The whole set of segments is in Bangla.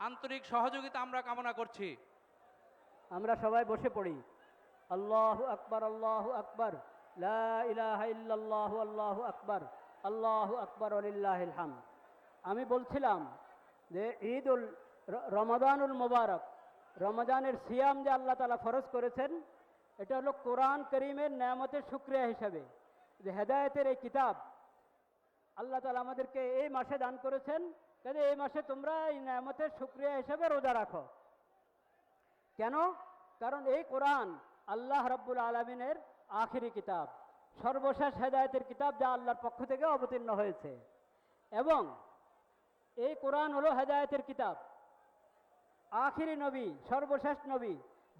আন্তরিক সহযোগিতা আমরা কামনা করছি। আমরা সবাই বসে পড়ি। আল্লাহু আকবার, আল্লাহু আকবার, লা ইলাহা ইল্লাল্লাহু, আল্লাহু আকবার, আল্লাহু আকবার, ওয়ালিল্লাহিল হামদ। আমি বলছিলাম যে রমাদানুল মোবারক, রমজানের সিয়াম যে আল্লাহ তাআলা ফরজ করেছেন, এটা হলো কোরআন করিমের নেয়ামতের শুকরিয়া হিসাবে, যে হেদায়েতের এই কিতাব আল্লাহ তাআলা আমাদেরকে এই মাসে দান করেছেন, কাজে এই মাসে তোমরা এই নেয়ামতের শুকরিয়া হিসাবে রোজা রাখো। কেন? কারণ এই কোরআন আল্লাহ রাব্বুল আলামিনের আখিরি কিতাব, সর্বশেষ হেদায়েতের কিতাব, যা আল্লাহর পক্ষ থেকে অবতীর্ণ হয়েছে। এবং এই কোরআন হলো হেদায়েতের কিতাব। আখিরি নবী, সর্বশেষ নবী,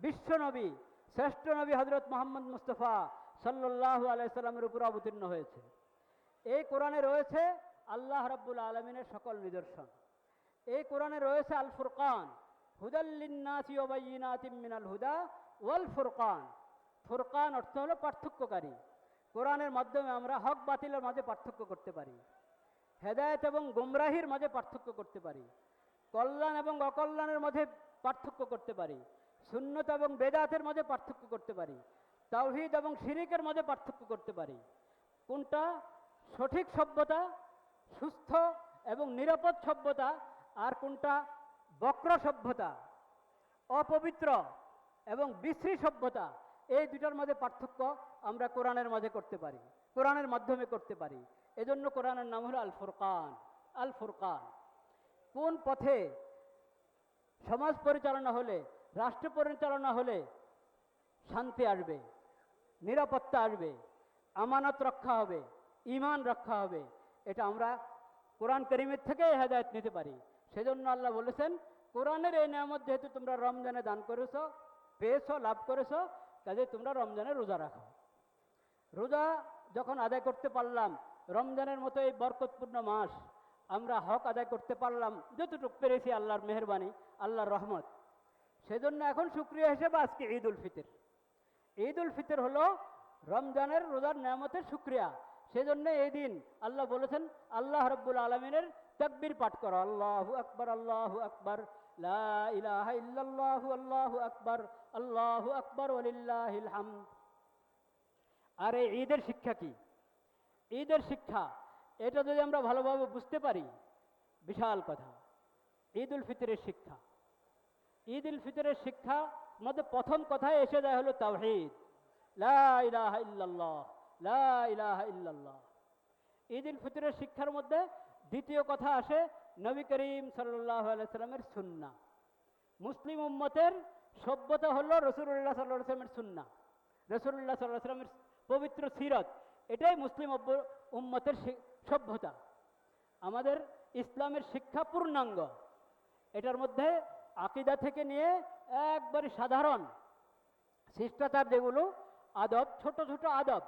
বিশ্ব নবী, শ্রেষ্ঠ নবী হযরত মুহাম্মদ মুস্তাফা সাল্লাল্লাহু আলাইহি সাল্লামের উপর অবতীর্ণ হয়েছে। এই কোরআনে রয়েছে আল্লাহ রাব্বুল আলামিনের সকল নিদর্শন। এই কোরআনে রয়েছে আল ফুরকান, হুদাল লিন্নাসি ওয়া বাইয়িনাতিম মিনাল হুদা ওয়াল ফুরকান। ফুরকান অর্থ হলো পার্থক্যকারী। কোরআনের মাধ্যমে আমরা হক বাতিলের মাঝে পার্থক্য করতে পারি, হেদায়েত এবং গোমরাহির মাঝে পার্থক্য করতে পারি, কল্যাণ এবং অকল্যাণের মাঝে পার্থক্য করতে পারি, সুন্নত এবং বেদাতের মাঝে পার্থক্য করতে পারি, তাওহীদ এবং শিরিকের মাঝে পার্থক্য করতে পারি। কোনটা সঠিক সভ্যতা, সুস্থ এবং নিরাপদ সভ্যতা, আর কোনটা বক্র সভ্যতা, অপবিত্র এবং বিশ্রী সভ্যতা, এই দুটার মাঝে পার্থক্য আমরা কোরআনের মাঝে করতে পারি, কোরআনের মাধ্যমে করতে পারি। এজন্য কোরআনের নাম হলো আল ফুরকান। আল ফুরকান। কোন পথে সমাজ পরিচালনা হলে, রাষ্ট্র পরিচালনা হলে শান্তি আসবে, নিরাপত্তা আসবে, আমানত রক্ষা হবে, ঈমান রক্ষা হবে, এটা আমরা কোরআন করিমের থেকে হেদায়েত নিতে পারি। সেজন্য আল্লাহ বলেছেন, কোরআনের এই নিয়ামত যেহেতু তোমরা রমজানে দান করেছো, পেয়েছো, লাভ করেছো, কাজে তোমরা রমজানে রোজা রাখো। রোজা যখন আদায় করতে পারলাম, রমজানের মতো এই বরকতপূর্ণ মাস আমরা হক আদায় করতে পারলাম যতটুকু পেরেছি, আল্লাহর মেহেরবানি, আল্লাহর রহমত। সেজন্য এখন শুকরিয়া হিসেবে আজকে ঈদ উল ফিতর। ঈদ উল ফিতর হলো রমজানের রোজার নিয়ামতের শুকরিয়া। সেজন্য এই দিন আল্লাহ বলেছেন, আল্লাহ রাব্বুল আলামিনের তাকবীর পাঠ করো, আল্লাহু আকবার, আল্লাহু আকবার, লা ইলাহা ইল্লাল্লাহু, আল্লাহু আকবার, আল্লাহু আকবার, ওয়ালিল্লাহিল হামদ। আর এই ঈদের শিক্ষা কি? ঈদের শিক্ষা এটা যদি আমরা ভালোভাবে বুঝতে পারি, বিশাল কথা। ঈদ উল ফিতরের শিক্ষা, ঈদ উল ফিতরের শিক্ষা মধ্যে প্রথম কথায় এসে যায় হলো তাওহীদ, লা ইলাহা ইল্লাল্লাহ, লা ইলাহা ইল্লাল্লাহ। ঈদ উল ফিতরের শিক্ষার মধ্যে দ্বিতীয় কথা আসে নবী করিম সাল্লাল্লাহু আলাইহি সাল্লামের সুন্নাহ। মুসলিম উম্মতের সভ্যতা হলো রাসূলুল্লাহ সাল্লাল্লাহু আলাইহি সাল্লামের সুন্নাহ, রাসূলুল্লাহ সাল্লাল্লাহু আলাইহি সাল্লামের পবিত্র সিরাত, এটাই মুসলিম উম্মতের সভ্যতা। আমাদের ইসলামের শিক্ষা পূর্ণাঙ্গ। এটার মধ্যে আকীদা থেকে নিয়ে একবারে সাধারণ শিষ্টাচার, যেগুলো আদব, ছোট ছোট আদব,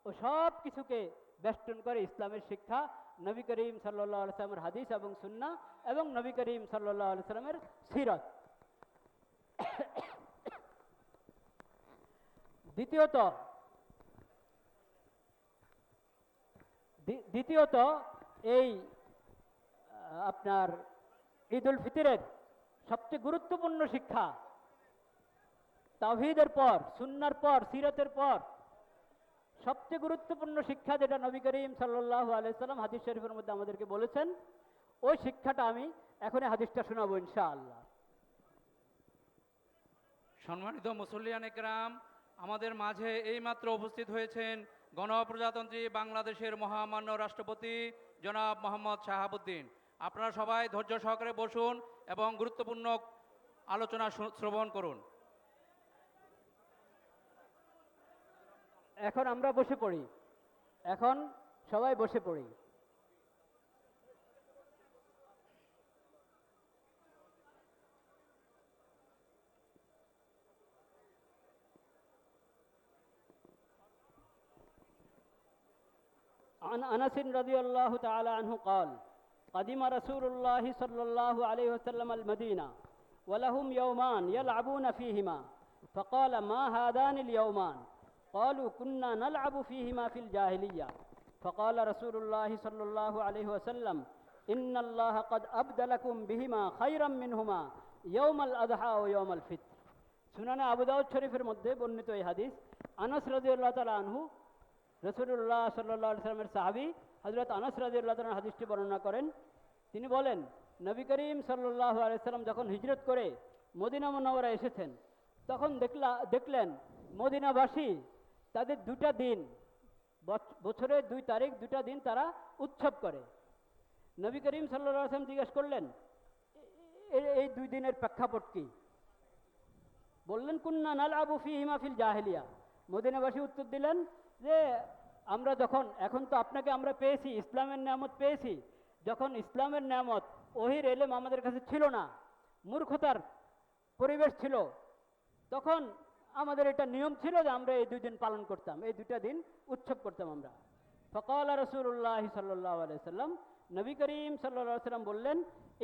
ও সব কিছুকে বেষ্টন করে ইসলামের শিক্ষা, নবী করিম সাল্লাল্লাহু আলাইহি সাল্লামের হাদিস এবং সুন্নাহ, এবং নবী করিম সাল্লাল্লাহু আলাইহি সাল্লামের সিরাত। দ্বিতীয়ত এই আপনার ঈদ উল ফিতরের সবচেয়ে গুরুত্বপূর্ণ শিক্ষা, তাওহীদের পর, সুন্নাহর পর, সিরাতের পর সবচেয়ে গুরুত্বপূর্ণ শিক্ষা, যেটা নবী করিম সাল্লাল্লাহু আলাইহি সাল্লাম হাদিস শরীফের মধ্যে আমাদেরকে বলেছেন, ওই শিক্ষাটা আমি এখন হাদিসটা শোনাবো ইনশাআল্লাহ। সম্মানিত মুসল্লিয়ান একরাম, আমাদের মাঝে এইমাত্র উপস্থিত হয়েছেন গণপ্রজাতন্ত্রী বাংলাদেশের মহামান্য রাষ্ট্রপতি জনাব মোহাম্মদ শাহাবুদ্দিন। আপনারা সবাই ধৈর্য সহকারে বসুন এবং গুরুত্বপূর্ণ আলোচনা শ্রবণ করুন। এখন আমরা বসে পড়ি, এখন সবাই বসে পড়ি। عن أنس رضي الله تعالى عنه قال: قدم رسول الله صلى الله عليه وسلم المدينة ولهم يومان يلعبون فيهما، فقال: ما هذان اليومان؟ قالوا: كنا نلعب فيهما في الجاهلية. فقال رسول الله صلى الله عليه وسلم: ইন্নাল্লাহ ক্বাদ আবদালাকুম বিহিমা খায়রাম মিনহুমা ইয়াউমাল আযহা ওয়া ইয়াউমাল ফিত্র। সুনানে আবু দাউদ শরীফের মধ্যে বর্ণিত এই হাদিস, আনাস রাদিয়াল্লাহু তাআলা আনহু, রাসূলুল্লাহ সাল্লাল্লাহু আলাইহি ওয়াসাল্লামের সাহাবী হযরত আনাস রাদিয়াল্লাহু তাআলা হাদিসটি বর্ণনা করেন। তিনি বলেন, নবী করিম সাল্লাল্লাহু আলাইহি ওয়াসাল্লাম যখন হিজরত করে মদিনা মুনাওয়ারা এসেছেন, তখন দেখলেন মদিনাবাসী তাদের দুটা দিন, বছরের 2 তারিখ দুটা দিন তারা উৎসব করে। নবী করিম সাল্লাল্লাহু আলাইহি ওয়াসাল্লাম জিজ্ঞেস করলেন, এই 2 দিনের প্রেক্ষাপট কি? বললেন, কুন্না নালআবু ফীহিমা ফিল জাহিলিয়া। মদিনাবাসী উত্তর দিলেন যে আমরা যখন, এখন তো আপনাকে আমরা পেয়েছি, ইসলামের নিয়ামত পেয়েছি, যখন ইসলামের নিয়ামত ওহির এলেম আমাদের কাছে ছিল না, মূর্খতার পরিবেশ ছিল, তখন আমাদের এটা নিয়ম ছিল যে আমরা এই 2 দিন পালন করতাম, এই 2টা দিন উৎসব করতাম আমরা। ফাকালা রাসূলুল্লাহ সাল্লাল্লাহু আলাইহি ওয়াসাল্লাম, নবী করিম সাল্লাল্লাহু আলাইহি ওয়াসাল্লাম বললেন,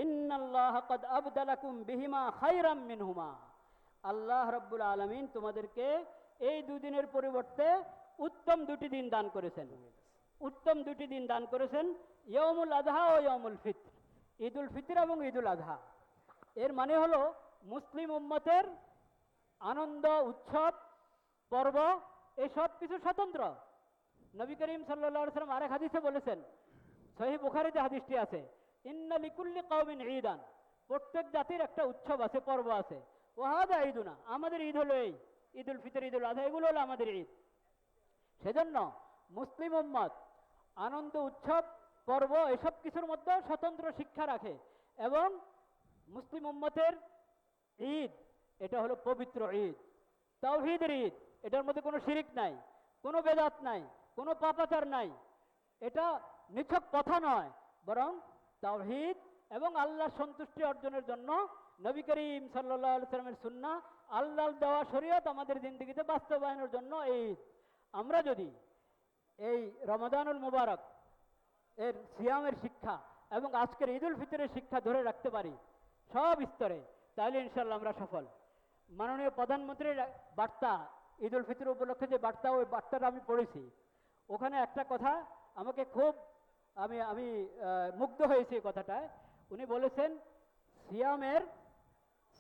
ইন্নাল্লাহ ক্বাদ আবদালাকুম বিহিমা খায়রাম মিনহুমা। আল্লাহ রাব্বুল আলামিন তোমাদেরকে এই 2 দিনের পরিবর্তে উত্তম 2টি দিন দান করেছেন, উত্তম 2টি দিন দান করেছেন, ইয়াউমুল আযহা ও ইয়াউমুল ফিত্র, ঈদুল ফিতর এবং ঈদুল আযহা। এর মানে হলো মুসলিম উম্মতের আনন্দ, উৎসব, পর্ব এসব কিছু স্বতন্ত্র। নবী করিম সাল্লাল্লাহু আলাইহি ওয়াসাল্লাম আরেক হাদিসে বলেছেন, সহিহ বুখারীতে হাদিসটি আছে, ইন্না লিকুল্লি কওমিন ঈদান, প্রত্যেক জাতির একটা উৎসব আছে, পর্ব আছে। ওয়া হাযা ঈদুনা, আমাদের ঈদ হলো এই ঈদুল ফিতর, ঈদুল আযহা, এগুলো হলো আমাদের ঈদ। সেজন্য মুসলিম উম্মত আনন্দ, উৎসব, পর্ব এসব কিছুর মধ্যে স্বতন্ত্র শিক্ষা রাখে। এবং মুসলিম উম্মতের ঈদ, এটা হলো পবিত্র ঈদ, তাওহীদের ঈদ। এটার মধ্যে কোনো শিরিক নাই, কোনো বেদাত নাই, কোনো পাপাচার নাই। এটা নিছক কথা নয়, বরং তাওহীদ এবং আল্লাহর সন্তুষ্টি অর্জনের জন্য নবী করিম সাল্লাল্লাহু আলাইহি ওয়াসাল্লামের সুন্নাহ, আল্লাহর দেওয়া শরীয়ত আমাদের জিন্দেগিতে বাস্তবায়নের জন্য এই ঈদ। আমরা যদি এই রমাদানুল মুবারক এর সিয়ামের শিক্ষা এবং আজকের ঈদুল ফিতরের শিক্ষা ধরে রাখতে পারি সব স্তরে, তাহলে ইনশাআল্লাহ আমরা সফল। মাননীয় প্রধানমন্ত্রীর বার্তা, ঈদুল ফিতর উপলক্ষে যে বার্তা, ওই বার্তাটা আমি পড়েছি। ওখানে একটা কথা আমাকে খুব, আমি মুগ্ধ হয়েছি এই কথাটায়। উনি বলেছেন,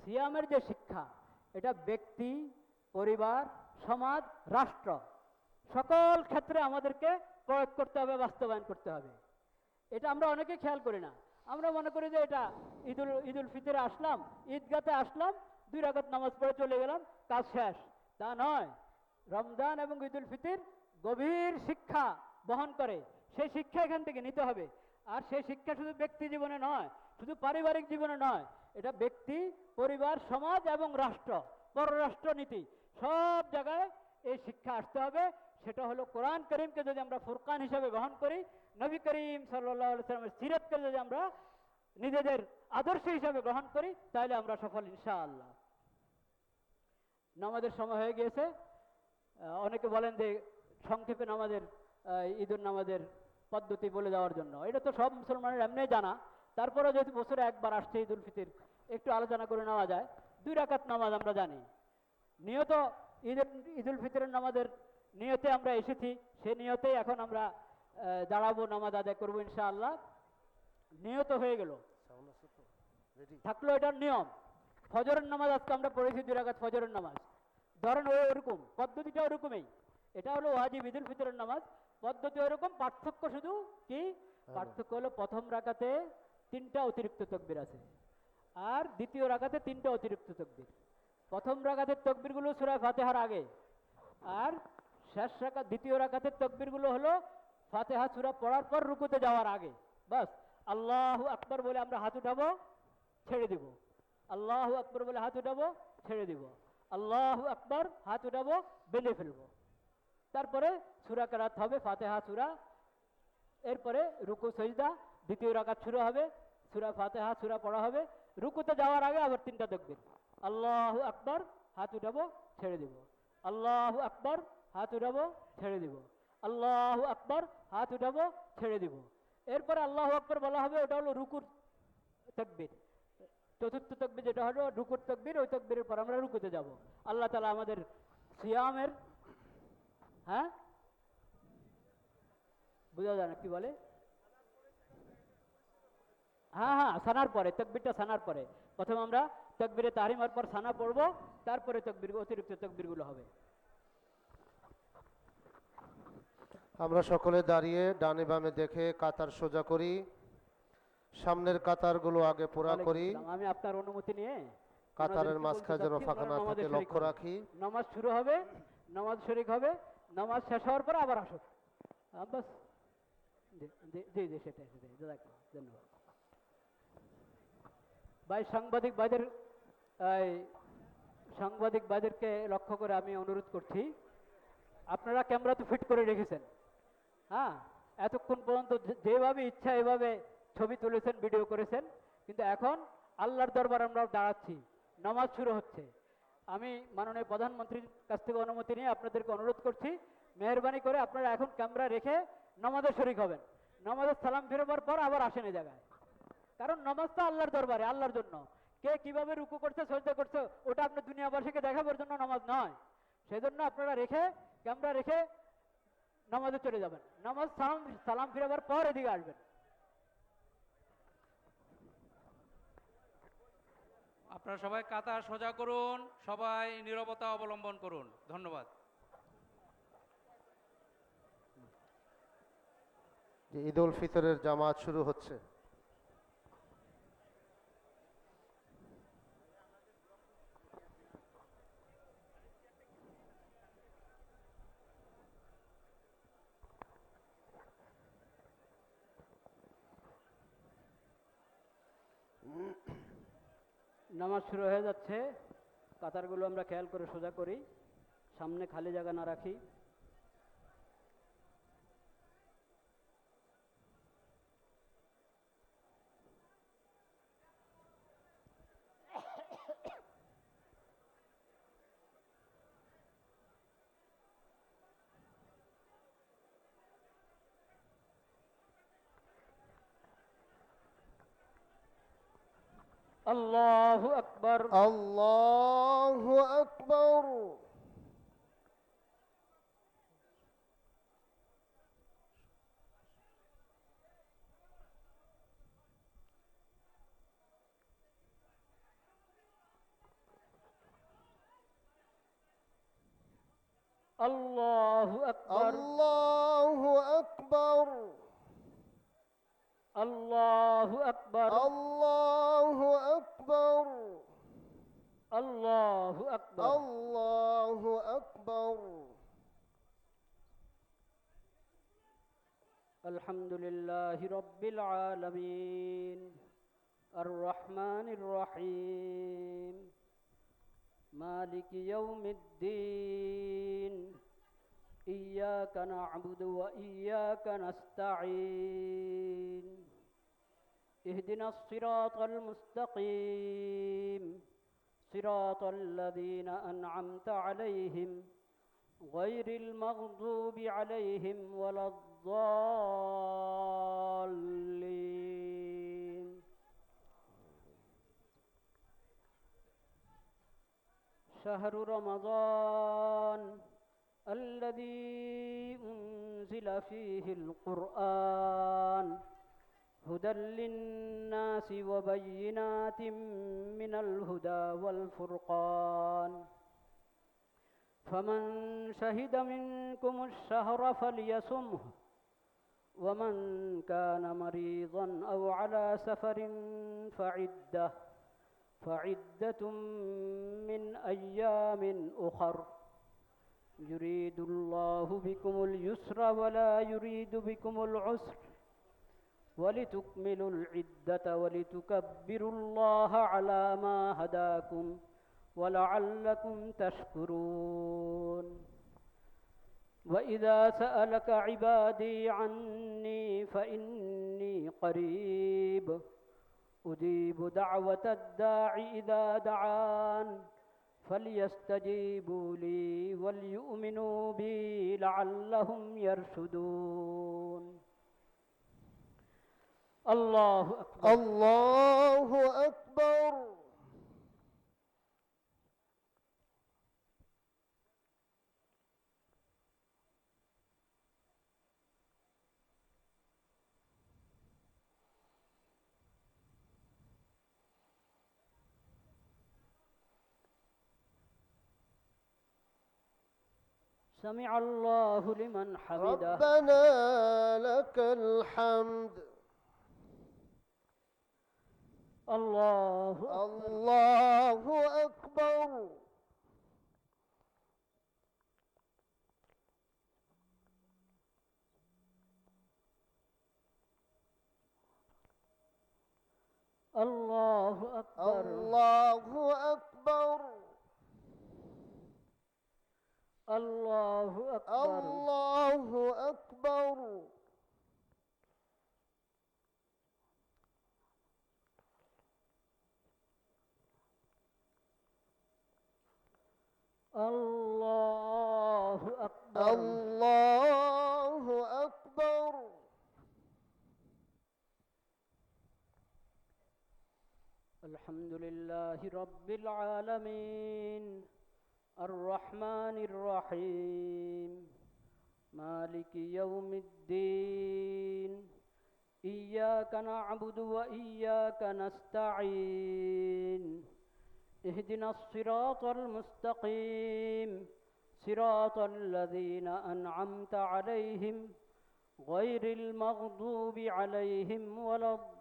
সিয়ামের যে শিক্ষা, এটা ব্যক্তি, পরিবার, সমাজ, রাষ্ট্র সকল ক্ষেত্রে আমাদেরকে প্রয়োগ করতে হবে, বাস্তবায়ন করতে হবে। এটা আমরা অনেকে খেয়াল করি না। আমরা মনে করি যে এটা ঈদুল ফিতরে আসলাম, ঈদগাতে আসলাম, 2 রাকাত নামাজ পড়ে চলে গেলাম, কাজ শেষ। তা নয়। রমজান এবং ঈদুল ফিতর গভীর শিক্ষা বহন করে। সেই শিক্ষা এখান থেকে নিতে হবে। আর সেই শিক্ষা শুধু ব্যক্তি জীবনে নয়, শুধু পারিবারিক জীবনে নয়, এটা ব্যক্তি, পরিবার, সমাজ এবং রাষ্ট্র, পররাষ্ট্র নীতি সব জায়গায় এই শিক্ষা আসতে হবে। সেটা হলো কোরআন করিমকে যদি আমরা ফুরকান হিসাবে গ্রহণ করি, নবী করিম সাল্লাল্লাহু আলাইহি ওয়াসাল্লামের সিরাতকে যদি আমরা নিজেদের আদর্শ হিসাবে গ্রহণ করি, তাহলে আমরা সফল ইনশাআল্লাহ। নামাজের সময় হয়ে গিয়েছে। অনেকে বলেন যে সংক্ষেপে ঈদুল নামাজের পদ্ধতি বলে দেওয়ার জন্য। এটা তো সব মুসলমানের এমনি জানা, তারপরে যদি বছরে একবার আসছে ঈদুল ফিতর, একটু আলোচনা করে নেওয়া যায়। 2 রাকাত নামাজ আমরা জানি, নিয়ত ঈদুল ফিতরের নামাজের নিয়তে আমরা এসেছি, সে নিয়তেই এখন আমরা দাঁড়াবো, নামাজ আদায় করবো ইনশাআল্লাহ। নিয়ত হয়ে গেল, থাকলো এটার নিয়ম। ফজরের নামাজ আজকে আমরা পড়েছি 2 রাকাত ফজরের নামাজ। ধরেন ওরকম পদ্ধতিটা ওরকমই, এটা হলো ওয়াজিব ঈদুল ফিতরের নামাজ, পদ্ধতি ওরকম। পার্থক্য শুধু কি? পার্থক্য হলো প্রথম রাকাতে 3টা অতিরিক্ত তাকবীর আছে, আর দ্বিতীয় রাকাতে 3টা অতিরিক্ত তাকবীর। প্রথম রাকাতের তাকবীরগুলো সূরা ফাতিহার আগে, আর শেষ রাকাত দ্বিতীয় রাকাতের তাকবীরগুলো হলো ফাতিহা সূরা পড়ার পর রুকুতে যাওয়ার আগে। বাস আল্লাহু আকবার বলে আমরা হাত উঠাবো, ছেড়ে দিব। আল্লাহু আকবার বলে হাত উঠাবো, ছেড়ে দিব। আল্লাহু আকবার, হাত উঠাবো, বেঁধে ফেলবো। তারপরে সূরা কেরাত হবে, ফাতিহা সূরা, এরপরে রুকু সাজদা, দ্বিতীয় রাকাত শুরু হবে, সূরা ফাতিহা সূরা পড়া হবে। রুকুতে যাওয়ার আগে আবার 3টা তাকবীর। আল্লাহু আকবার, হাত উঠাবো, ছেড়ে দিব। আল্লাহু আকবার, হাত উঠাবো, ছেড়ে দিব। আল্লাহু আকবার, হাত উঠাবো, ছেড়ে দিব। এরপরে আল্লাহু আকবার বলা হবে, ওটা হলো রুকুর তাকবীর। চতুর্থ তাকবীর যেটা হলো রুকুর তাকবীর, ওই তাকবীরের পর আমরা রুকুতে যাব। আল্লাহ তাআলা আমাদের সিয়ামের, হ্যাঁ বোঝা যায় না কি বলে, হ্যাঁ হ্যাঁ, সানার পরে, তকবিরটা সানার পরে। প্রথমে আমরা তকবিরে তাহরিমার পর সানা পড়বো, তারপরে তকবির, অতিরিক্ত তকবিরগুলো হবে। আমরা সকলে দাঁড়িয়ে ডানে বামে দেখে কাতার সোজা করি, সামনের কাতারগুলো আগে পুরা ওয়ালাইকুম করি, আসসালাম। আমি আপনার অনুমতি নিয়ে কাতারের ওনাদেরকে বলতে মাঝখানে যেন চাচ্ছি, ফাঁকা ওনারা না নামাজে থাকে শরীক লক্ষ্য হবে। রাখি। নামাজ শুরু হবে, নামাজ শরীক হবে, নামাজ শেষ হওয়ার পরে আবার আসুন। বাস। জি জি জি জি, সেটাই সেটাই, জাযাকাল্লাহ, ধন্যবাদ। ভাই সাংবাদিক ভাইদের, এই সাংবাদিক ভাইদেরকে লক্ষ্য করে আমি অনুরোধ করছি, আপনারা ক্যামেরা তো ফিট করে রেখেছেন, হ্যাঁ, এতক্ষণ পর্যন্ত যেভাবে ইচ্ছা এভাবে ছবি তুলেছেন, ভিডিও করেছেন, কিন্তু এখন আল্লাহর দরবার আমরা দাঁড়াচ্ছি, নামাজ শুরু হচ্ছে। আমি মাননীয় প্রধানমন্ত্রীর কাছ থেকে অনুমতি নিয়ে আপনাদেরকে অনুরোধ করছি, মেহরবানি করে আপনারা এখন ক্যামেরা রেখে নামাজে শরীক হবেন। নামাজের সালাম ফেরবার পর আবার আসেন এই জায়গায়, কারণ নামাজ তো আল্লাহর দরবারে, আল্লাহর জন্য। কে কিভাবে রুকু করছে, সজদা করছে, ওটা আপনি দুনিয়াবাসীকে দেখাবার জন্য নামাজ নয়। সেজন্য আপনারা রেখে, ক্যামেরা রেখে নামাজে চলে যাবেন। নামাজ সালাম সালাম ফিরাবার পর এদিকে আসবেন। আপনারা সবাই কাতার সোজা করুন, সবাই নীরবতা অবলম্বন করুন। ধন্যবাদ। যে ঈদ উল ফিতরের জামাত শুরু হচ্ছে। নামাজ শুরু হয়ে যাচ্ছে, কাতারগুলো আমরা খেয়াল করে সোজা করি, সামনে খালি জায়গা না রাখি। আল্লাহু আকবার। আল্লাহু আকবার। আল্লাহু আকবার। আল্লাহু আকবার। আল্লাহু আকবার। আল্লাহু আকবার। আল্লাহু আকবার। আল্লাহু আকবার। আলহামদুলিল্লাহি রাব্বিল আলামিন, আর রহমানির রহিম, মালিকি ইয়াউমিদ্দিন, ইয়্যাকা না'বুদু ওয়া ইয়্যাকা নাস্তাঈন, ইহদিনাস সিরাতাল মুস্তাকিম, সিরাতাল লাযীনা আন'আমতা আলাইহিম গায়রিল মাগদুবি আলাইহিম ওয়ালাদ-দাল্লিন। শাহরু রমাদান الذي أنزل فيه القرآن هدى للناس وبينات من الهدى والفرقان، فمن شهد منكم الشهر فليصمه، ومن كان مريضا أو على سفر فعدة من أيام أخر، يريد الله بكم اليسر ولا يريد بكم العسر، ولتكملوا العدة ولتكبروا الله على ما هداكم ولعلكم تشكرون. وإذا سألك عبادي عني فإني قريب أجيب دعوة الداع إذا دعان، فليستجيبوا لي وليؤمنوا بي لعلهم يرشدون. الله أكبر. الله أكبر. سمع الله لمن حمده. ربنا لك الحمد. الله أكبر. الله أكبر. الله أكبر. الله أكبر. الله أكبر. الله أكبر. الله أكبر. الله أكبر. الحمد لله رب العالمين الرحمن الرحيم مالك يوم الدين إياك نعبد وإياك نستعين اهدنا الصراط المستقيم صراط الذين أنعمت عليهم غير المغضوب عليهم ولا الضالين.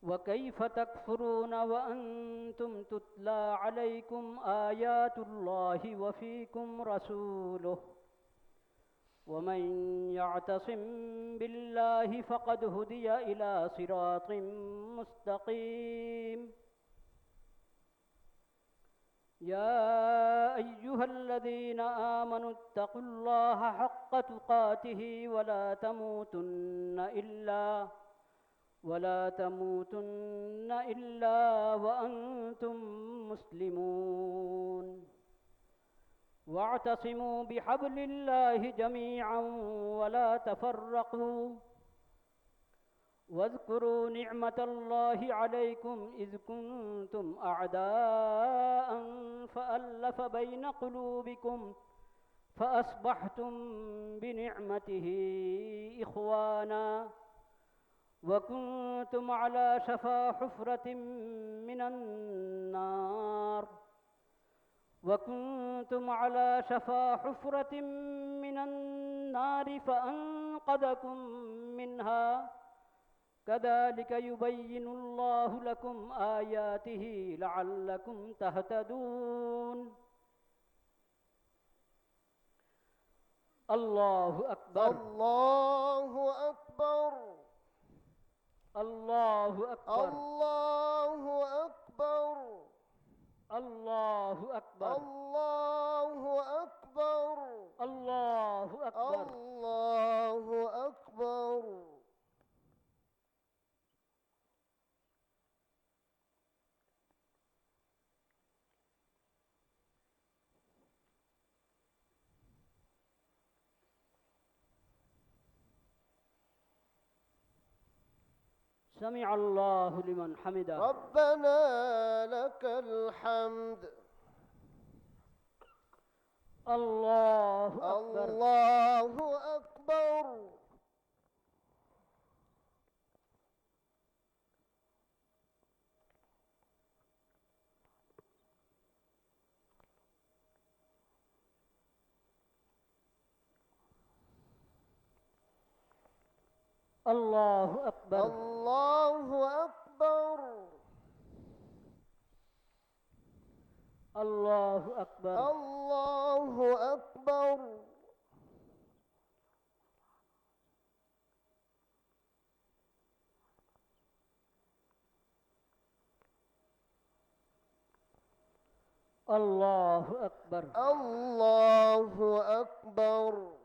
وكيف تكفرون وأنتم تتلى عليكم آيات الله وفيكم رسوله ومن يعتصم بالله فقد هدي إلى صراط مستقيم. يا أيها الذين آمنوا اتقوا الله حق تقاته ولا تموتن إلا وأنتم مسلمون. واعتصموا بحبل الله جميعا ولا تفرقوا واذكروا نعمة الله عليكم إذ كنتم أعداء فألف بين قلوبكم فأصبحتم بنعمته إخوانا وكنتم على شفا حفرة من النار فأنقذكم منها كذلك يبين الله لكم آياته لعلكم تهتدون. الله أكبر. الله أكبر. الله أكبر. الله أكبر. الله أكبر. الله أكبر. الله أكبر. الله أكبر. سمع الله لمن حمده. ربنا لك الحمد. الله أكبر. الله أكبر. الله أكبر. الله أكبر. الله أكبر. الله أكبر. الله أكبر. الله أكبر.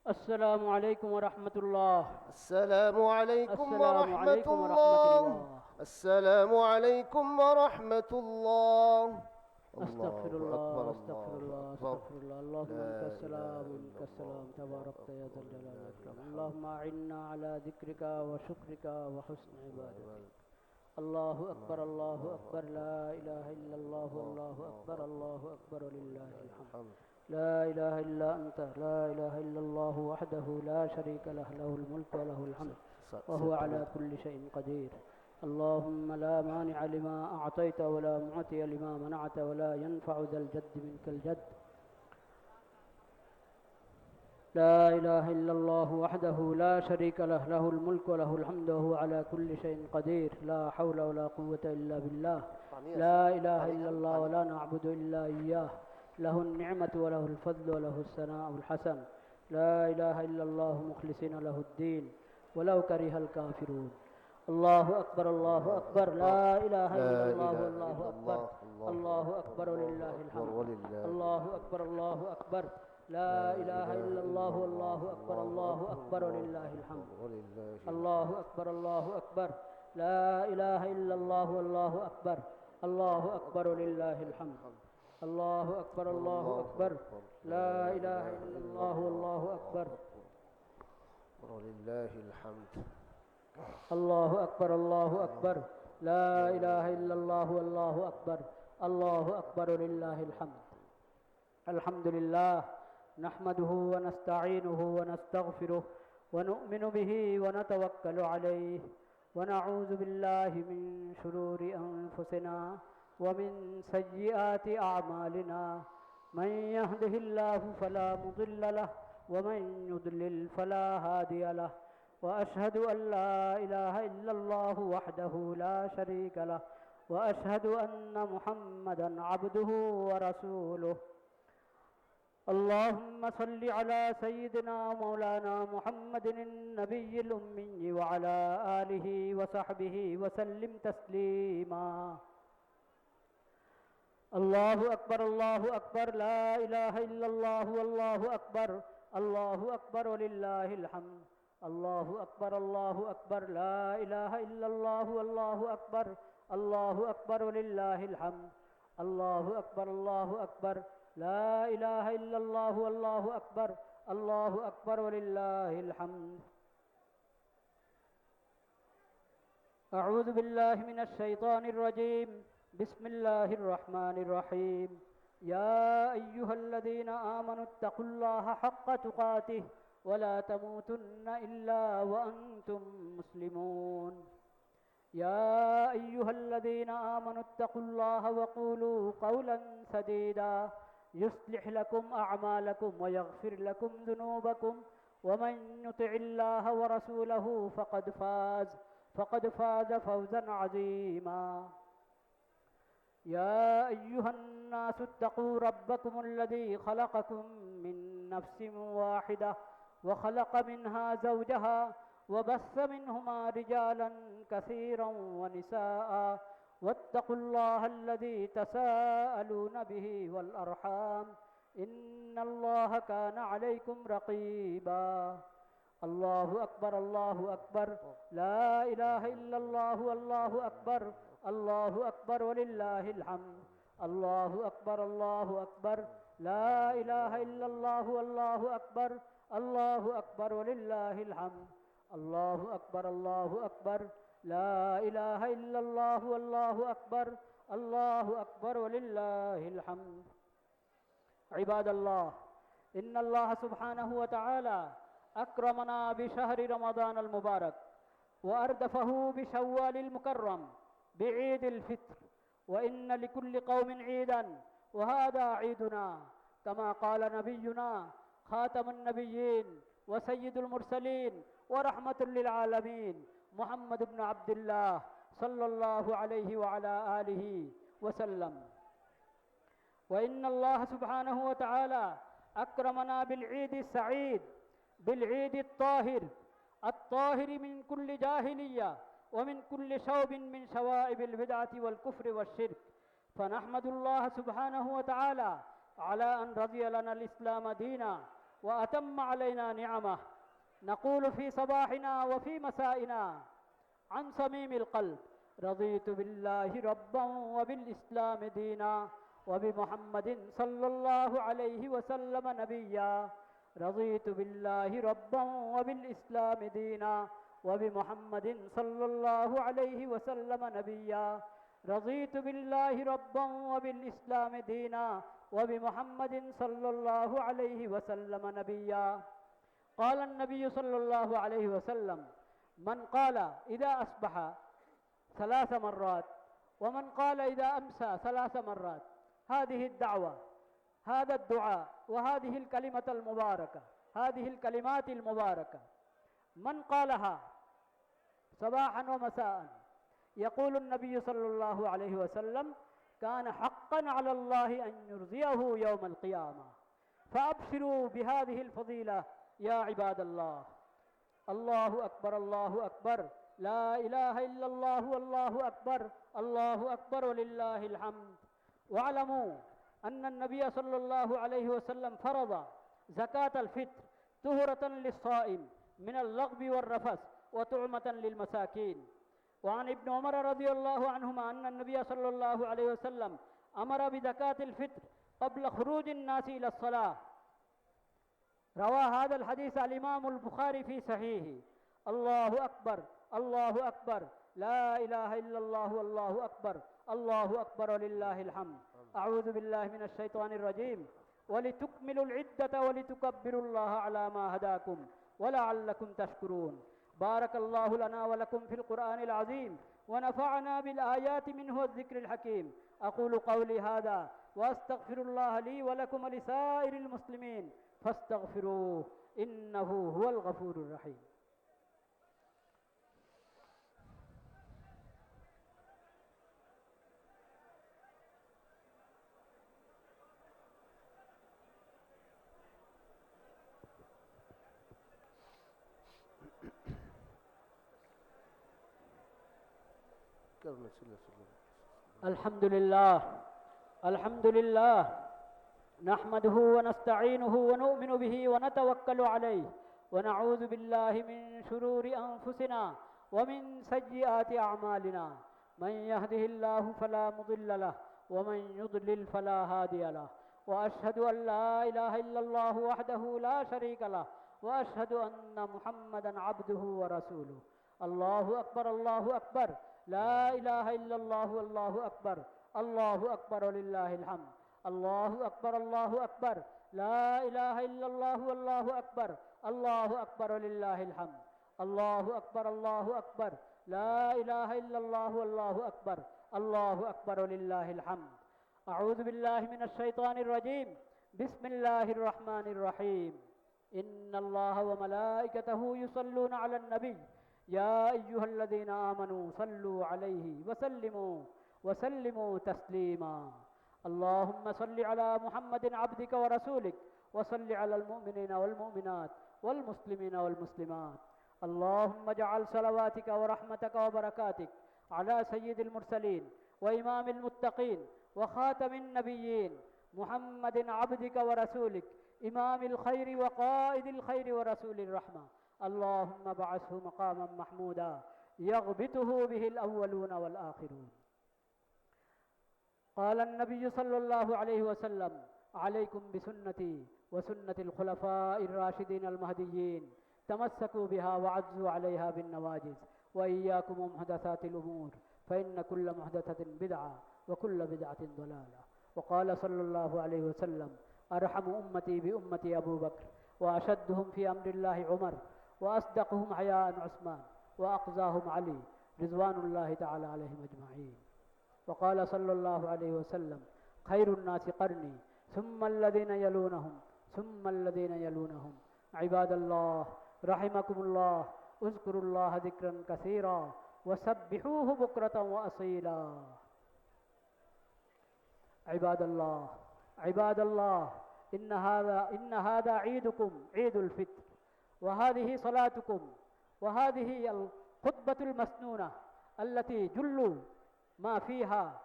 السلام عليكم ورحمة الله. السلام عليكم السلام ورحمة عليكم ورحمة الله. الله. السلام عليكم ورحمة الله. أستغفر الله الله أكبر أستغفر الله الله أكبر. أستغفر الله. اللهم لا منك إله السلام إلا ومنك السلام الله. تباركت يا ذا الجلال لا والإكرام. إله اللهم أعنا على ذكرك وشكرك وحسن عبادتك. إلا الله أكبر الله أكبر لا إله إلا الله والله أكبر الله أكبر ولله الحمد. الحمد. لا إله إلا أنت لا إله إلا الله وحده لا شريك له له الملك وله الحمد وهو على كل شيء قدير. اللهم لا مانع لما أعطيت ولا معطي لما منعت ولا ينفع ذا الجد منك الجد. لا إله إلا الله وحده لا شريك له له الملك وله الحمد وهو على كل شيء قدير. لا حول ولا قوة إلا بالله. لا إله إلا الله ولا نعبد إلا إياه. له النعمة وله الفضل وله الثناء الحسن. لا إله إلا الله مخلصين له الدين ولو كره الكافرون. الله أكبر الله أكبر لا إله إلا الله والله أكبر. الله أكبر ولله الحمد. الله أكبر الله أكبر لا إله إلا الله والله أكبر. الله أكبر ولله الحمد. الله أكبر الله أكبر لا إله إلا الله والله أكبر. الله أكبر ولله الحمد. الله أكبر الله أكبر لا إله إلا الله والله أكبر. ولله الحمد. الله أكبر الله أكبر لا إله إلا الله والله أكبر. الله أكبر ولله الحمد. الحمد لله نحمده ونستعينه ونستغفره ونؤمن به ونتوكل عليه ونعوذ بالله من شرور أنفسنا ومن سيئات أعمالنا. من يهده الله فلا مضل له ومن يضلل فلا هادي له. وأشهد أن لا إله إلا الله وحده لا شريك له وأشهد أن محمدا عبده ورسوله. اللهم صل على سيدنا مولانا محمد النبي الأمي وعلى آله وصحبه وسلم تسليما. الله أكبر الله أكبر لا إله إلا الله والله أكبر. الله أكبر ولله الحمد. الله أكبر الله أكبر لا إله إلا الله والله أكبر. الله أكبر ولله الحمد. الله أكبر الله أكبر لا إله إلا الله والله أكبر. الله أكبر ولله الحمد. أعوذ بالله من الشيطان الرجيم. بسم الله الرحمن الرحيم. يا أيها الذين آمنوا اتقوا الله حق تقاته ولا تموتن إلا وأنتم مسلمون. يا أيها الذين آمنوا اتقوا الله وقولوا قولا سديدا يصلح لكم أعمالكم ويغفر لكم ذنوبكم ومن يطع الله ورسوله فقد فاز فوزا عظيما. يا أيها الناس اتقوا ربكم الذي خلقكم من نفس واحدة وخلق منها زوجها وبث منهما رجالا كثيرا ونساء واتقوا الله الذي تساءلون به والأرحام إن الله كان عليكم رقيبا. الله أكبر الله أكبر لا إله إلا الله والله أكبر. الله أكبر ولله الحمد. الله أكبر الله أكبر لا إله إلا الله والله أكبر. الله أكبر ولله الحمد. الله أكبر الله أكبر لا إله إلا الله والله أكبر. الله أكبر ولله الحمد. عباد الله إن الله سبحانه وتعالى أكرمنا بشهر رمضان المبارك وأردفه بشوال المكرم بعيد الفطر. وإن لكل قوم عيدا وهذا عيدنا كما قال نبينا خاتم النبيين وسيد المرسلين ورحمة للعالمين محمد بن عبد الله صلى الله عليه وعلى آله وسلم. وإن الله سبحانه وتعالى أكرمنا بالعيد السعيد بالعيد الطاهر من كل جاهلية ومن كل شوب من شوائب البدعة والكفر والشرك. فنحمد الله سبحانه وتعالى على أن رضي لنا الإسلام دينا وأتم علينا نعمه. نقول في صباحنا وفي مسائنا عن صميم القلب: رضيت بالله ربا وبالإسلام دينا وبمحمد صلى الله عليه وسلم نبيا. رضيت بالله ربا وبالإسلام دينا وبمحمد صلى الله عليه وسلم نبيا. رضيت بالله ربا وبالإسلام دينا وبمحمد صلى الله عليه وسلم نبيا. قال النبي صلى الله عليه وسلم: من قال إذا أصبح 3 مرات، ومن قال إذا أمسى 3 مرات هذه الدعوة، هذا الدعاء، وهذه الكلمة المباركة، هذه الكلمات المباركة، من قالها صباحا ومساء يقول النبي صلى الله عليه وسلم: كان حقا على الله أن يرضيه يوم القيامة. فأبشروا بهذه الفضيلة يا عباد الله. الله أكبر، الله أكبر، لا إله إلا الله والله أكبر، الله أكبر ولله الحمد. واعلموا أن النبي صلى الله عليه وسلم فرض زكاة الفطر طهرة للصائم من اللغو والرفث وطعمة للمساكين. وعن ابن عمر رضي الله عنهما أن النبي صلى الله عليه وسلم أمر بزكاة الفطر قبل خروج الناس إلى الصلاة. روى هذا الحديث الإمام البخاري في صحيحه. الله أكبر، الله أكبر، لا إله إلا الله والله أكبر، الله أكبر ولله الحمد. أعوذ بالله من الشيطان الرجيم. ولتكملوا العدة ولتكبروا الله على ما هداكم ولعلكم تشكرون. بارك الله لنا ولكم في القرآن العظيم ونفعنا بالآيات منه والذكر الحكيم. أقول قولي هذا وأستغفر الله لي ولكم ولسائر المسلمين فاستغفروه إنه هو الغفور الرحيم. الحمد لله، الحمد لله، نحمده ونستعينه ونؤمن به ونتوكل عليه ونعوذ بالله من شرور أنفسنا ومن سيئات أعمالنا. من يهده الله فلا مضل له ومن يضلل فلا هادي له. وأشهد أن لا إله إلا الله وحده لا شريك له وأشهد أن محمدا عبده ورسوله. الله أكبر، الله أكبر، لا إله إلا الله والله أكبر، الله أكبر ولله الحمد. الله أكبر، الله أكبر، لا إله إلا الله والله أكبر، الله أكبر ولله الحمد. الله أكبر، الله أكبر، لا إله إلا الله والله أكبر، الله أكبر ولله الحمد. أعوذ بالله من الشيطان الرجيم. بسم الله الرحمن الرحيم. إن الله وملائكته يصلون على النبي يا أيها الذين آمنوا صلوا عليه وسلموا تسليما. اللهم صل على محمد عبدك ورسولك وصل على المؤمنين والمؤمنات والمسلمين والمسلمات. اللهم اجعل صلواتك ورحمتك وبركاتك على سيد المرسلين وإمام المتقين وخاتم النبيين محمد عبدك ورسولك إمام الخير وقائد الخير ورسول الرحمة. اللهم ابعثه مقاما محمودا يغبطه به الأولون والآخرون. قال النبي صلى الله عليه وسلم: عليكم بسنتي وسنة الخلفاء الراشدين المهديين، تمسكوا بها وعزوا عليها بالنواجذ، وإياكم ومحدثات الأمور فإن كل محدثة بدعة وكل بدعة ضلالة. وقال صلى الله عليه وسلم: أرحم أمتي بأمتي أبو بكر، وأشدهم في أمر الله عمر، وأصدقهم حياء عثمان، وأقزاهم علي رضوان الله تعالى عليهم أجمعين. وقال صلى الله عليه وسلم: خير الناس قرني ثم الذين يلونهم ثم الذين يلونهم. عباد الله رحمكم الله، اذكروا الله ذكرا كثيرا وسبحوه بكرة وأصيلا. عباد الله، عباد الله، إن هذا عيدكم عيد الفطر، وهذه صلاتكم، وهذه الخطبة المسنونة التي جل ما فيها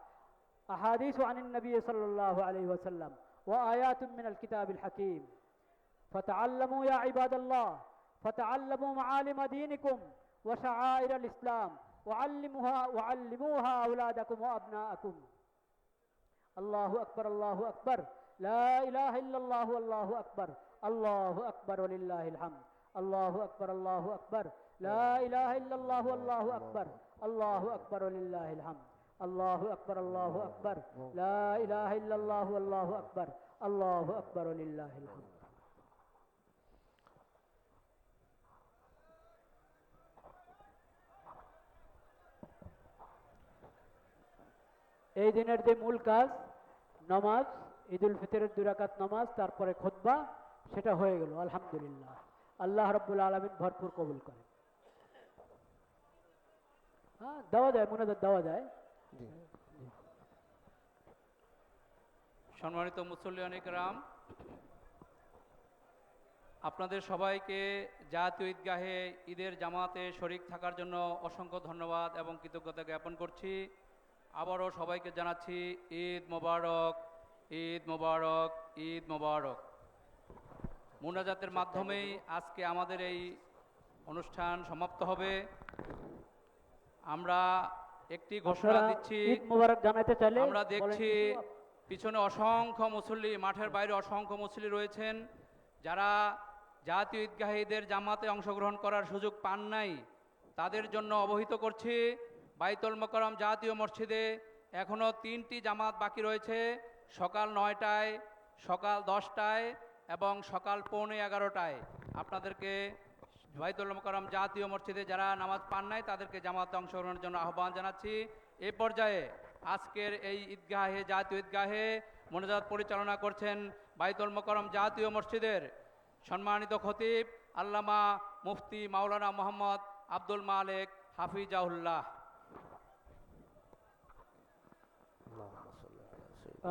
أحاديث عن النبي صلى الله عليه وسلم وآيات من الكتاب الحكيم. فتعلموا يا عباد الله، فتعلموا معالم دينكم وشعائر الإسلام، وعلموها أولادكم وأبناءكم. الله أكبر الله أكبر، لا إله إلا الله والله أكبر، الله أكبر ولله الحمد. الله أكبر الله أكبر، لا إله إلا الله والله أكبر، الله أكبر ولله الحمد. الله أكبر الله أكبر، لا إله إلا الله والله أكبر، الله أكبر ولله الحمد. এই দিনের যে মূল কাজ নামাজ, ঈদুল ফিতরের 2 রাকাত নামাজ, তারপরে খুতবা, সেটা হয়ে গেল আলহামদুলিল্লাহ। আল্লাহ রাব্বুল আলামিন ভরপুর কবুল করেন। হ্যাঁ, দেওয়া যায়, মুনাজাত দেওয়া যায়। জি। সম্মানিত মুসল্লিয়ান ইকরাম, আপনাদের সবাইকে জাতীয় ঈদগাহে ঈদের জামাতে শরিক থাকার জন্য অসংখ্য ধন্যবাদ এবং কৃতজ্ঞতা জ্ঞাপন করছি। আবারও সবাইকে জানাচ্ছি ঈদ মোবারক, ঈদ মোবারক, ঈদ মোবারক। মুনাজাতের মাধ্যমেই আজকে আমাদের এই অনুষ্ঠান সমাপ্ত হবে। আমরা একটি ঘোষণা আপনারা দিচ্ছি, ঈদ মোবারক জানাতে চাইলে আমরা বলেন দেখছি কিছু। পিছনে অসংখ্য মুসল্লি, মাঠের বাইরে অসংখ্য মুসল্লি রয়েছেন, যারা জাতীয় ঈদগাহে ঈদের জামাতে অংশগ্রহণ করার সুযোগ পান নাই। তাদের জন্য অবহিত করছি, বাইতুল মোকাররম জাতীয় মসজিদে এখনও 3টি জামাত বাকি রয়েছে, সকাল 9টায়, সকাল 10টায় এবং সকাল 11:15টায়। আপনাদেরকে বাইতুল মোকাররম জাতীয় মসজিদে যারা নামাজ পান নাই তাদেরকে জামাতে অংশগ্রহণের জন্য আহ্বান জানাচ্ছি। এ পর্যায়ে আজকের এই ঈদগাহে, জাতীয় ঈদগাহে মোনাজাত পরিচালনা করছেন বাইতুল মোকাররম জাতীয় মসজিদের সম্মানিত খতিব আল্লামা মুফতি মাওলানা মোহাম্মদ আব্দুল মালেক হাফিজাহুল্লাহ।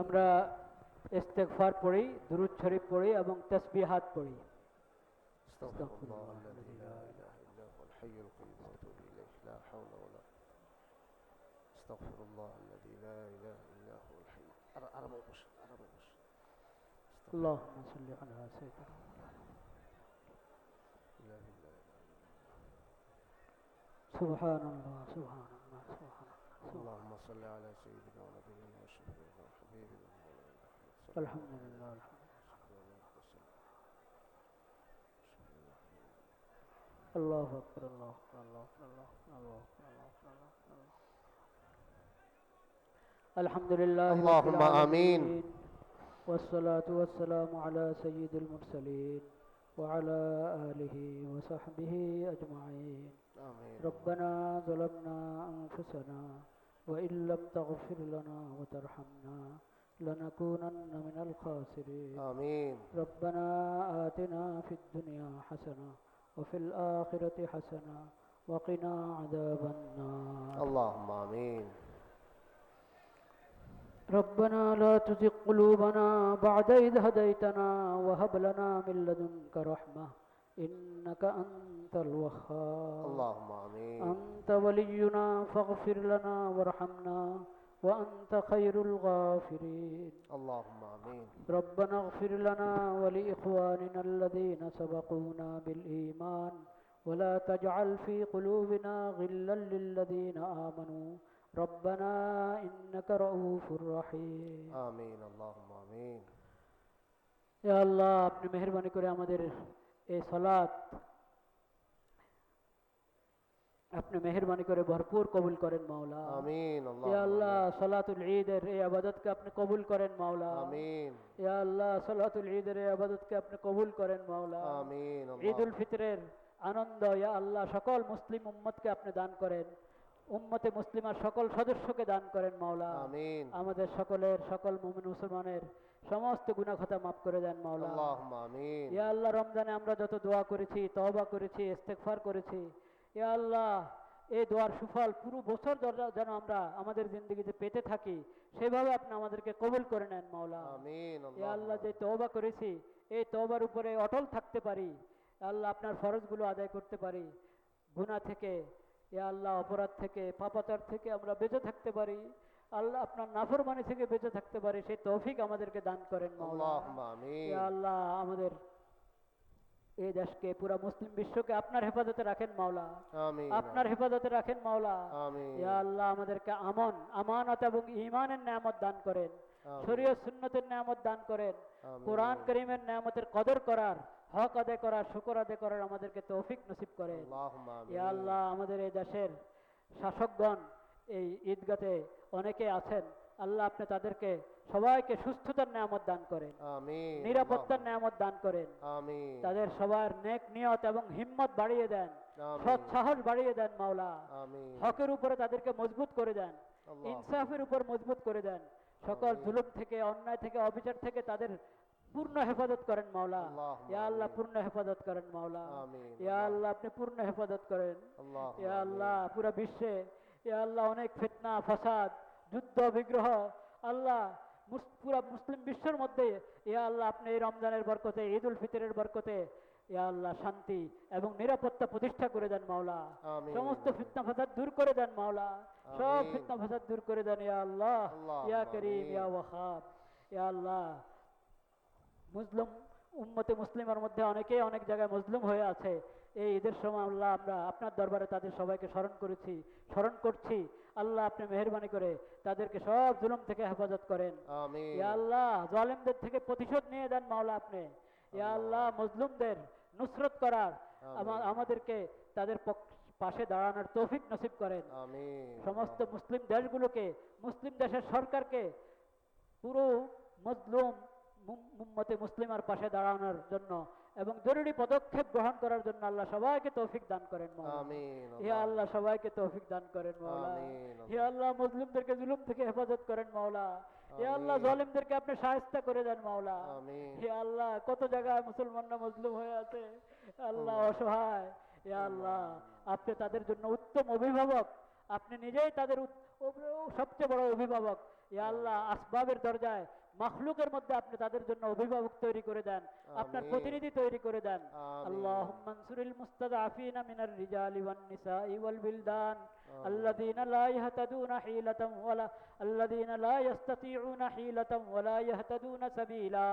আমরা ইস্তেগফার পড়ি, দুরূদ শরীফ পড়ি এবং তাসবিহাত পড়ি। استغفر الله الذي لا اله الا هو الحي القيوم واتوب اليه لا حول ولا استغفر الله الذي لا اله الا هو الحي আরামে বস اللهم صل على سيدنا سبحان الله سبحان الله سبحان الله. اللهم صل على سيدنا ونبينا وشفيعنا وحبيبنا مولانا محمد الحمد لله الحمد الله أكبر الله أكبر الله أكبر الله أكبر الله أكبر الله أكبر الله أكبر. الحمد لله رب اللهم آمين. العالمين، والصلاة والسلام على سيد المرسلين وعلى آله وصحبه أجمعين. آمين. ربنا ظلمنا أنفسنا وإن لم تغفر لنا وترحمنا لنكونن من الخاسرين. آمين. ربنا آتنا في الدنيا حسنة وفي الآخرة حسنة وقنا عذاب النار. اللهم آمين. ربنا لا تزغ قلوبنا بعد إذ هديتنا وهب لنا من لدنك رحمة إنك أنت الوهاب. اللهم آمين. أنت ولينا فاغفر لنا وارحمنا وأنت خير الغافرين. اللهم آمين. ربنا اغفر لنا ولإخواننا الذين سبقونا بالإيمان ولا تجعل في قلوبنا غلا للذين آمنوا ربنا إنك رؤوف رحيم. آمين. اللهم آمين. يا الله আপনি মেহেরবানি করে আমাদের এই সালাত আপনি মেহেরবানি করে ভরপুর কবুল করেন মাওলা। آمين. ইয়া اللهم আল্লাহ সালাতুল ঈদের এই ইবাদতকে আপনি কবুল করেন মাওলা। آمين. ইয়া আল্লাহ সালাতুল ঈদের এই ইবাদতকে আপনি কবুল করেন মাওলা। آمين. ঈদুল ফিতরের আনন্দ ইয়া আল্লাহ সকল মুসলিম উম্মতকে আপনি দান করেন, উম্মতে মুসলিমার সকল সদস্যকে দান করেন মাওলা। آمين. আমাদের সকলের, সকল মুমিন মুসলমানের সমস্ত গুনাহ খাতা মাফ করে দেন মাওলা। اللهم آمين. ইয়া আল্লাহ রমজানে আমরা যত দোয়া করেছি, তওবা করেছি, ইস্তেগফার করেছি, ইয়া আল্লাহ এই দোয়ার সুফল পুরো বছর যেন আমরা আমাদের জিন্দগিতে পেতে থাকি, সেভাবে আপনি আমাদেরকে কবুল করে নেন মাওলা। آمين. ইয়া আল্লাহ যে তওবা করেছি এই তওবার উপরে অটল থাকতে পারি, আল্লাহ আপনার ফরজগুলো আদায় করতে পারি, গুনাহ থেকে ইয়া আল্লাহ অপরাধ থেকে পাপাচার থেকে আমরা বেঁচে থাকতে পারি, আল্লাহ আপনার নাফরমানি থেকে বেঁচে থাকতে পারি, সেই তৌফিক আমাদেরকে দান করেন মাওলা। اللهم آمين. ইয়া আল্লাহ আমাদের এই দেশকে পুরা মুসলিম বিশ্বকে আপনার হেফাজতে রাখেন মাওলা, আমিন আপনার হেফাজতে রাখেন মাওলা। আমিন ইয়া আল্লাহ আমাদেরকে আমানত এবং ঈমানের নিয়ামত দান করেন, আমিন। শরীয়ত সুন্নতের নিয়ামত দান করেন, আমিন। কোরআন করিমের নিয়ামতের কদর করার, হক আদায় করার, শুকর আদায় করার আমাদেরকে তৌফিক নসিব করেন। আল্লাহুম্মা ইয়া আমিন আল্লাহ আমাদের এই দেশের শাসকগণ এই ঈদগাতে অনেকে আছেন, আল্লাহ আপনি তাদেরকে সবাইকে সুস্থতার নিয়ামত দান করেন, আমিন নিরাপত্তার নিয়ামত দান করেন, আমিন তাদের সবার নেক নিয়ত এবং হিম্মত বাড়িয়ে দেন, আমিন। সৎ সাহস বাড়িয়ে দেন মাওলা, আমিন হকের উপরে তাদেরকে মজবুত করে দেন, আল্লাহ। ইনসাফের উপর মজবুত করে দেন, সকল আমিন। জুলুম থেকে, অন্যায় থেকে, অবিচার থেকে তাদের পূর্ণ হেফাজত করেন মাওলা। আল্লাহুম্মা ইয়া আল্লাহ আমিন। পূর্ণ হেফাজত করেন মাওলা। আমিন ইয়া আল্লাহ আপনি পূর্ণ হেফাজত করেন। আল্লাহুম্মা ইয়া আমিন। আল্লাহ পুরা বিশ্বে ইয়া আল্লাহ অনেক ফিতনা ফাসাদ, যুদ্ধ বিগ্রহ, আল্লাহ পুরা মুসলিম বিশ্বের মধ্যে ইয়া আল্লাহ আপনি এই রমজানের বরকতে, ঈদ উল ফিতরের বরকতে ইয়া আল্লাহ শান্তি এবং নিরাপত্তা প্রতিষ্ঠা করে দেন মাওলা। আমিন। সমস্ত ফিতনা ফাসাদ দূর করে দেন মাওলা, সব আমিন। ফিতনা ফাসাদ দূর করে দেন ইয়া আল্লাহ। আল্লাহুম্মা ইয়া করিম আমিন। ইয়া ওয়াহাব। ইয়া আল্লাহ মুসলিম উম্মতে মুসলিমের মধ্যে অনেকেই অনেক জায়গায় মজলুম হয়ে আছে, এই ঈদের সময় আল্লাহ আমরা আপনার দরবারে তাদের সবাইকে স্মরণ করছি। আল্লাহ আপনি মেহেরবানি করে তাদেরকে সব জুলুম থেকে হেফাজত করেন। আমিন ইয়া আল্লাহ জালেমদের থেকে প্রতিশোধ নিয়ে দেন মাওলা আপনি। ইয়া আল্লাহ মজলুমদের নুসরত করার আমাদেরকে তাদের পাশে দাঁড়ানোর তৌফিক নসিব করেন। আমিন সমস্ত মুসলিম দেশগুলোকে, মুসলিম দেশের সরকারকে পুরো মজলুম উম্মতে মুসলিমার পাশে দাঁড়ানোর জন্য এবং জরুরি পদক্ষেপ গ্রহণ করার জন্য আল্লাহ সবাইকে তৌফিক দান করেন মাওলা। আমিন হে আল্লাহ সবাইকে তৌফিক দান করেন মাওলা। আমিন হে আল্লাহ মুসলিমদেরকে জুলুম থেকে হেফাজত করেন মাওলা। হে আল্লাহ আমিন। জালেমদেরকে আপনি শায়েস্তা করে দেন মাওলা। আমিন হে আল্লাহ কত জায়গায় মুসলমানরা মজলুম হয়ে আছে, আল্লাহ অসহায়। হে আল্লাহ আপনি তাদের জন্য উত্তম অভিভাবক, আপনি নিজেই তাদের সবচেয়ে বড় অভিভাবক। ইয়া আল্লাহ আসবাবের দরজায় মাখলুকের মধ্যে আপনি তাদের জন্য অভিভাবক তৈরি করে দেন, আপনার আমিন। প্রতিনিধি তৈরি করে দেন। আমিন। আল্লাহুম্মা আনসুরিল মুস্তাদআফিনা মিনার রিজালি ওয়ান নিসাই ওয়াল বিলদান আল্লাযীনা লা ইয়াহতাদুনা হিলাতাম ওয়ালা আল্লাযীনা লা ইস্তাতিউনা হিলাতাম ওয়ালা ইয়াহতাদুনা সাবিলা।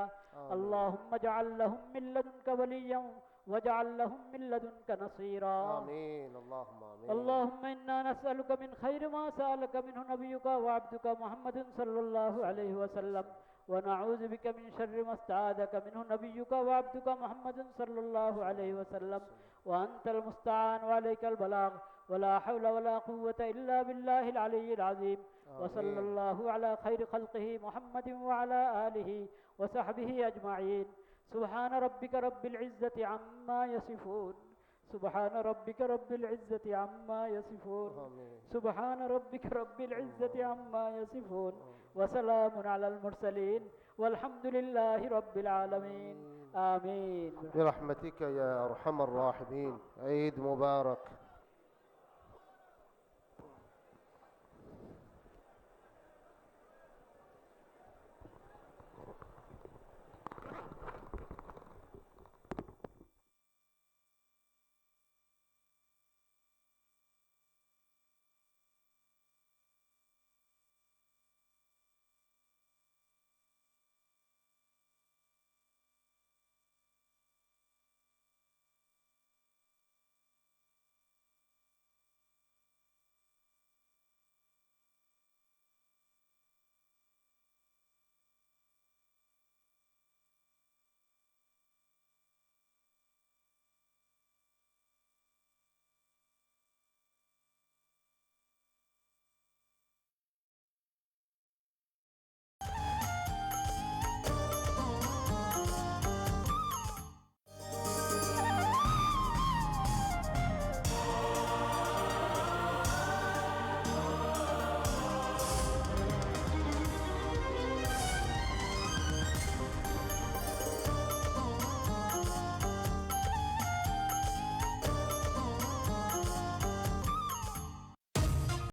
আল্লাহুম্মা জাআল লাহুম মিন লাদুনকা ওয়ালিয়্যান ওয়াজআল লাহুম মিন লাদুনকা নাসীরা। আমিন আল্লাহুম্মা আমিন اللهم إنا نسألك من خير ما سألك منه نبيك وعبدك محمد صلى الله عليه وسلم ونعوذ بك من شر ما استعاذك منه نبيك وعبدك محمد صلى الله عليه وسلم وأنت المستعان وعليك البلاغ ولا حول ولا قوة إلا بالله العلي العظيم. وصلى الله على خير خلقه محمد وعلى آله وصحبه أجمعين. سبحان ربك رب العزة عما يصفون. سبحان ربك رب العزة عما يصفون. آمين. سبحان ربك رب العزة عما يصفون وسلام على المرسلين والحمد لله رب العالمين. آمين. برحمتك يا أرحم الراحمين. عيد مبارك.